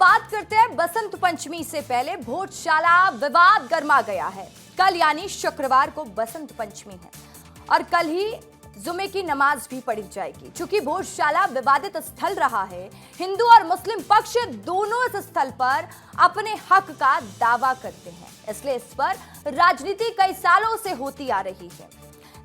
बात करते हैं बसंत पंचमी से पहले भोजशाला विवाद गर्मा गया है। कल यानी शुक्रवार को बसंत पंचमी है और कल ही जुमे की नमाज भी पढ़ी जाएगी। चूंकि भोजशाला विवादित स्थल रहा है, हिंदू और मुस्लिम पक्ष दोनों इस स्थल पर अपने हक का दावा करते हैं, इसलिए इस पर राजनीति कई सालों से होती आ रही है।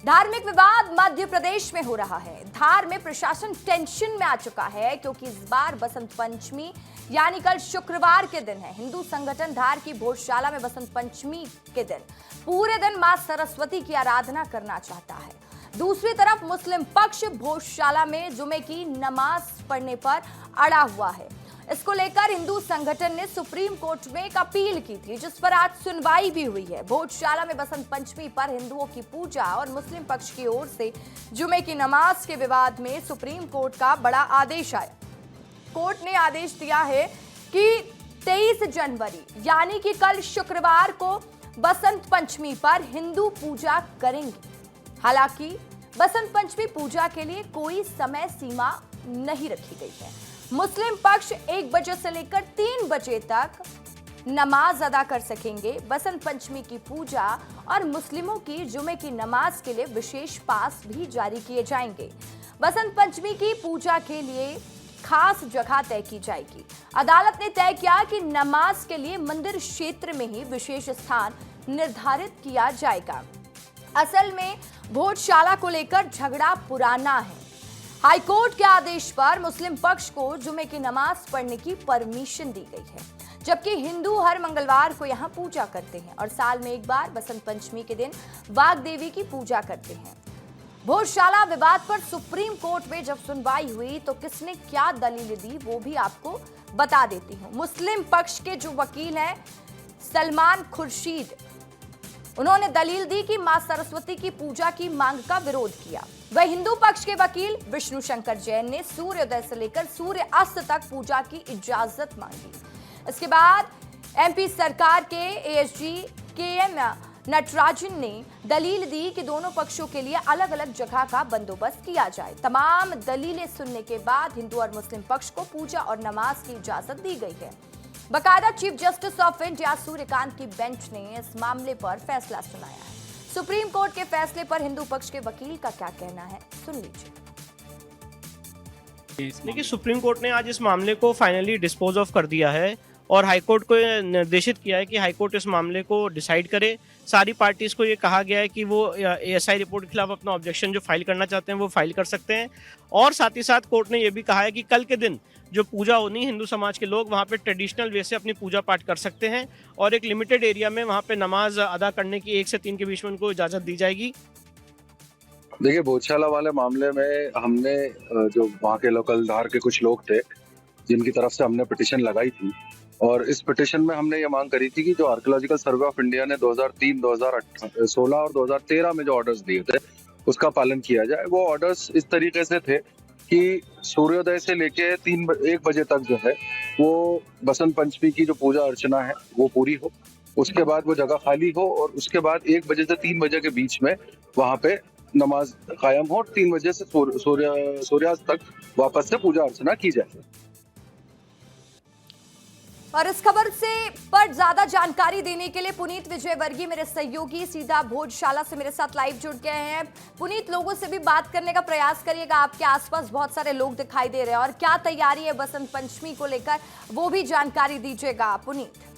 धार्मिक विवाद मध्य प्रदेश में हो रहा है। धार में प्रशासन टेंशन में आ चुका है क्योंकि इस बार बसंत पंचमी यानी कल शुक्रवार के दिन है। हिंदू संगठन धार की भोजशाला में बसंत पंचमी के दिन पूरे दिन मां सरस्वती की आराधना करना चाहता है। दूसरी तरफ मुस्लिम पक्ष भोजशाला में जुमे की नमाज पढ़ने पर अड़ा हुआ है। इसको लेकर हिंदू संगठन ने सुप्रीम कोर्ट में एक अपील की थी, जिस पर आज सुनवाई भी हुई है। भोजशाला में बसंत पंचमी पर हिंदुओं की पूजा और मुस्लिम पक्ष की ओर से जुमे की नमाज के विवाद में सुप्रीम कोर्ट का बड़ा आदेश आया। कोर्ट ने आदेश दिया है कि 23 जनवरी यानी कि कल शुक्रवार को बसंत पंचमी पर हिंदू पूजा करेंगे। हालांकि बसंत पंचमी पूजा के लिए कोई समय सीमा नहीं रखी गई है। मुस्लिम पक्ष 1 बजे से लेकर 3 बजे तक नमाज अदा कर सकेंगे। बसंत पंचमी की पूजा और मुस्लिमों की जुमे की नमाज के लिए विशेष पास भी जारी किए जाएंगे। बसंत पंचमी की पूजा के लिए खास जगह तय की जाएगी। अदालत ने तय किया कि नमाज के लिए मंदिर क्षेत्र में ही विशेष स्थान निर्धारित किया जाएगा। असल में भोजशाला को लेकर झगड़ा पुराना है। हाईकोर्ट के आदेश पर मुस्लिम पक्ष को जुमे की नमाज पढ़ने की परमिशन दी गई है, जबकि हिंदू हर मंगलवार को यहां पूजा करते हैं और साल में एक बार बसंत पंचमी के दिन वाग देवी की पूजा करते हैं। भोजशाला विवाद पर सुप्रीम कोर्ट में जब सुनवाई हुई तो किसने क्या दलील दी वो भी आपको बता देती हूं। मुस्लिम पक्ष के जो वकील हैं सलमान खुर्शीद, उन्होंने दलील दी कि मां सरस्वती की पूजा की मांग का विरोध किया। वह हिंदू पक्ष के वकील विष्णु शंकर जैन ने सूर्योदय से लेकर सूर्य अस्त तक पूजा की इजाजत मांगी। इसके बाद एमपी सरकार के एएसजी केएम नटराजन ने दलील दी कि दोनों पक्षों के लिए अलग अलग जगह का बंदोबस्त किया जाए। तमाम दलीलें सुनने के बाद हिंदू और मुस्लिम पक्ष को पूजा और नमाज की इजाजत दी गई है। बाकायदा chief justice of India Suryakant की बेंच ने इस मामले पर फैसला सुनाया है। सुप्रीम कोर्ट के फैसले पर हिंदू पक्ष के वकील का क्या कहना है, सुन लीजिए। देखिए, सुप्रीम कोर्ट ने आज इस मामले को फाइनली डिस्पोज ऑफ कर दिया है और हाईकोर्ट को निर्देशित किया है कि हाईकोर्ट इस मामले को डिसाइड करे। सारी पार्टीज को ये कहा गया है कि वो एएसआई रिपोर्ट के खिलाफ अपना ऑब्जेक्शन जो फाइल करना चाहते हैं वो फाइल कर सकते हैं। और साथ ही साथ कोर्ट ने ये भी कहा है कि कल के दिन जो पूजा होनी, हिंदू समाज के लोग वहाँ पे ट्रेडिशनल वे से अपनी पूजा पाठ कर सकते हैं और एक लिमिटेड एरिया में वहाँ पे नमाज अदा करने की 1 से 3 के बीच में उनको इजाज़त दी जाएगी। देखिए, भोजशाला वाले मामले में हमने जो वहाँ के लोकल धार के कुछ लोग थे जिनकी तरफ से हमने पिटिशन लगाई थी और इस पिटिशन में हमने ये मांग करी थी कि जो आर्कियोलॉजिकल सर्वे ऑफ इंडिया ने 2003, 2016 और 2013 में जो ऑर्डर्स दिए थे उसका पालन किया जाए। वो ऑर्डर्स इस तरीके से थे कि सूर्योदय से लेके 1 बजे तक जो है वो बसंत पंचमी की जो पूजा अर्चना है वो पूरी हो, उसके बाद वो जगह खाली हो और उसके बाद 1 बजे से 3 बजे के बीच में वहाँ पे नमाज कायम हो और 3 बजे से सूर्यास्त तक वापस से पूजा अर्चना की जाए। और इस खबर पर ज्यादा जानकारी देने के लिए पुनीत विजयवर्गीय मेरे सहयोगी सीधा भोजशाला से मेरे साथ लाइव जुड़ गए हैं। पुनीत, लोगों से भी बात करने का प्रयास करिएगा। आपके आसपास बहुत सारे लोग दिखाई दे रहे हैं और क्या तैयारी है बसंत पंचमी को लेकर, वो भी जानकारी दीजिएगा पुनीत।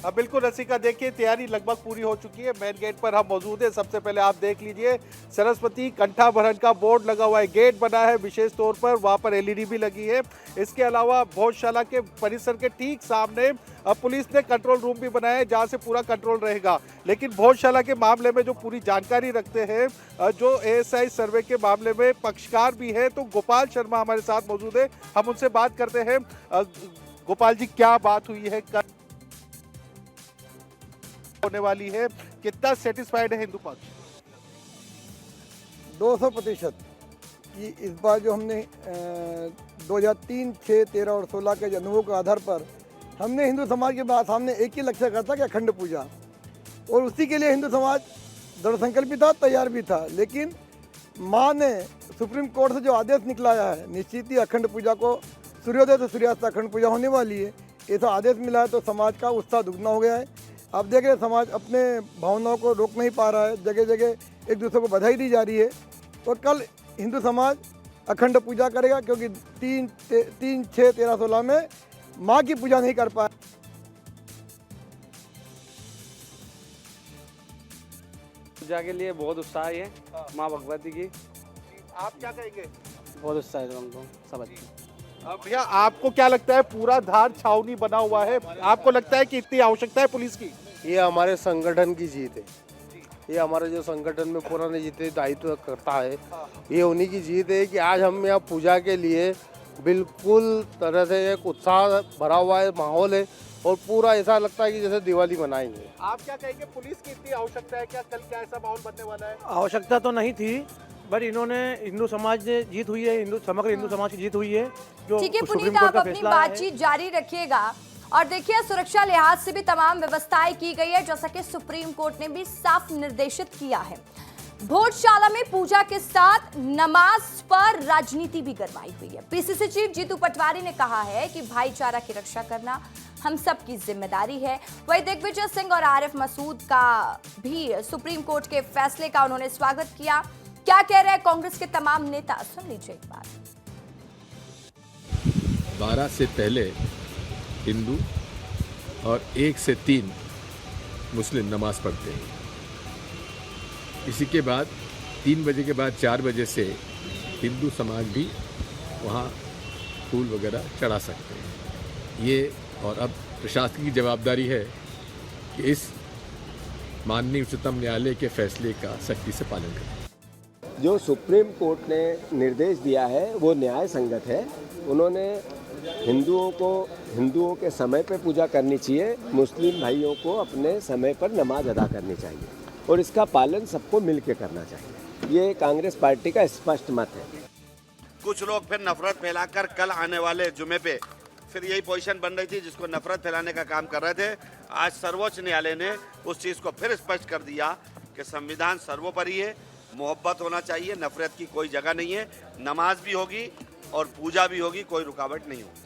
बिल्कुल रसिका, देखिए तैयारी लगभग पूरी हो चुकी है। मेन गेट पर हम मौजूद है। सबसे पहले आप देख लीजिए, सरस्वती कंठाभरण का बोर्ड लगा हुआ है, गेट बना है विशेष तौर पर, वहाँ पर एलईडी भी लगी है। इसके अलावा भोजशाला के परिसर के ठीक सामने पुलिस ने कंट्रोल रूम भी बनाया है जहाँ से पूरा कंट्रोल रहेगा। लेकिन भोजशाला के मामले में जो पूरी जानकारी रखते हैं, जो एएसआई सर्वे के मामले में पक्षकार भी है, तो गोपाल शर्मा हमारे साथ मौजूद है। हम उनसे बात करते हैं। गोपाल जी, क्या बात हुई है, कल होने वाली है, कितना सेटिस्फाइड है हिंदू पक्ष? 200% कि इस बार जो हमने 2003, 6, 13 और 16 के अनुभव के आधार पर हमने हिंदू समाज के बाद सामने एक ही लक्ष्य रखा था कि अखंड पूजा, और उसी के लिए हिंदू समाज दृढ़ संकल्पित था, तैयार भी था। लेकिन माँ ने सुप्रीम कोर्ट से जो आदेश निकलाया है, निश्चित ही अखंड पूजा को सूर्योदय से सूर्यास्त अखंड पूजा होने वाली है, ऐसा आदेश मिला है तो समाज का उत्साह दुगना हो गया है। अब देख रहे समाज अपने भावनाओं को रोक नहीं पा रहा है, जगह जगह एक दूसरे को बधाई दी जा रही है। और कल हिंदू समाज अखंड पूजा करेगा, क्योंकि 3, 6, 13, 16 में माँ की पूजा नहीं कर पाया। पूजा के लिए बहुत उत्साह है माँ भगवती की। आप क्या कहेंगे? बहुत उत्साह है हमको सब अच्छे। भैया आपको क्या लगता है, पूरा धार छावनी बना हुआ है, आपको लगता है कि इतनी आवश्यकता है पुलिस की? ये हमारे संगठन की जीत है। ये हमारे जो संगठन में पुराने जितने दायित्व करता है, ये उन्हीं की जीत है कि आज हम यहाँ पूजा के लिए बिल्कुल तरह से एक उत्साह भरा हुआ है, माहौल है और पूरा ऐसा लगता है कि जैसे दिवाली मनाएंगे। आप क्या कहेंगे, पुलिस की इतनी आवश्यकता है क्या? कल क्या ऐसा माहौल बनने वाला है? आवश्यकता तो नहीं थी, पर इन्होंने हिंदू समाज ने जीत हुई है, समग्र हिंदू समाज की जीत हुई है। जो ठीक है सुप्रीम पुनीत, कोर्ट आप का अपनी फैसला है। बातचीत जारी रखिएगा। और देखिए, सुरक्षा लिहाज से भी तमाम व्यवस्थाएं की गई है, जैसा कि सुप्रीम कोर्ट ने भी साफ निर्देशित किया है। भोजशाला में पूजा के साथ नमाज पर राजनीति भी गरमाई हुई है। पीसीसी चीफ जीतू पटवारी ने कहा है कि भाईचारा की रक्षा करना हम सब की जिम्मेदारी है। वहीं दिग्विजय सिंह और आरिफ मसूद का भी सुप्रीम कोर्ट के फैसले का उन्होंने स्वागत किया। क्या कह रहे हैं कांग्रेस के तमाम नेता, सुन लीजिए एक बार। 12 से पहले हिंदू और 1 से 3 मुस्लिम नमाज पढ़ते हैं। इसी के बाद 3 बजे के बाद 4 बजे से हिंदू समाज भी वहाँ फूल वगैरह चढ़ा सकते हैं। ये और अब प्रशासन की जवाबदारी है कि इस माननीय उच्चतम न्यायालय के फैसले का सख्ती से पालन करें। जो सुप्रीम कोर्ट ने निर्देश दिया है वो न्याय संगत है। उन्होंने हिंदुओं के समय पर पूजा करनी चाहिए, मुस्लिम भाइयों को अपने समय पर नमाज अदा करनी चाहिए और इसका पालन सबको मिलकर करना चाहिए। ये कांग्रेस पार्टी का स्पष्ट मत है। कुछ लोग फिर नफरत फैलाकर कल आने वाले जुमे पे फिर यही पोजीशन बन रही थी जिसको नफरत फैलाने का काम कर रहे थे। आज सर्वोच्च न्यायालय ने उस चीज़ को फिर स्पष्ट कर दिया कि संविधान सर्वोपरि है, मोहब्बत होना चाहिए, नफरत की कोई जगह नहीं है। नमाज भी होगी और पूजा भी होगी, कोई रुकावट नहीं होगी।